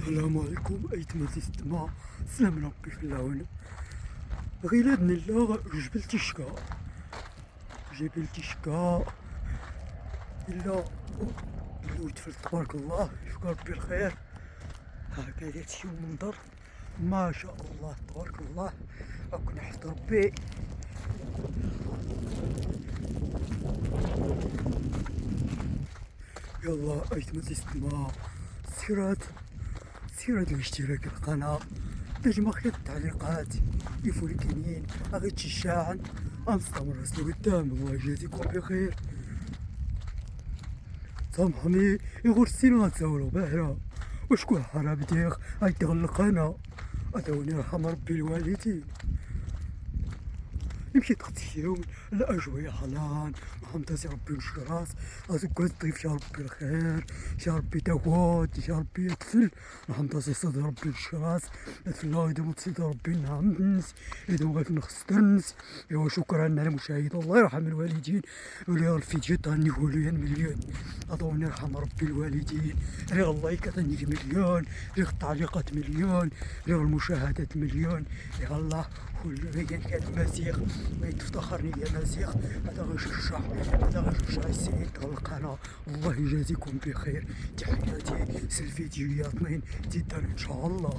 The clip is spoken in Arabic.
السلام عليكم أيتما تيستما. سلام ربي في العون. غيلادني الله جبل تشكا إلا الولد تبارك الله يشكر ربي الخير. هاكا هادشي المنظر ما شاء الله تبارك الله. راكم نحمد ربي. يلا أيتما تيستما سيرات الاشتراك في القناة، تجمع خير التعليقات يفولي كاينين غير تشجعن غنستمر لقدام. الله يجازيكم بخير. سامحني يغور السين غنتساولو باهرة وشكون حرام ديخ غيتغلق انا ادوني يرحم ربي الوالدين. يمشي تختشيهم الأجوية حلال محمد ربي نشراس أزوك الضيف يا ربي الخير يا ربي داوود يا ربي يكفل محمد صدر ربي نشراس الله إذا متصيد ربي نعمنس إذا وقف نخسترنس. إيوا شكرا على المشاهد. الله يرحم الوالدين ولي الفيديو تاني هوليان مليون أظن يرحم ربي الوالدين. ريغ اللايكات تاني مليون، ريغ التعليقات مليون، ريغ المشاهدات مليون. يا الله كل كان مزيغ ما يتفتخرني يا مزيغ. هذا غيشجع السيد القناة. الله يجازيكم بخير. تحياتي الفيديوهات جدا ان شاء الله.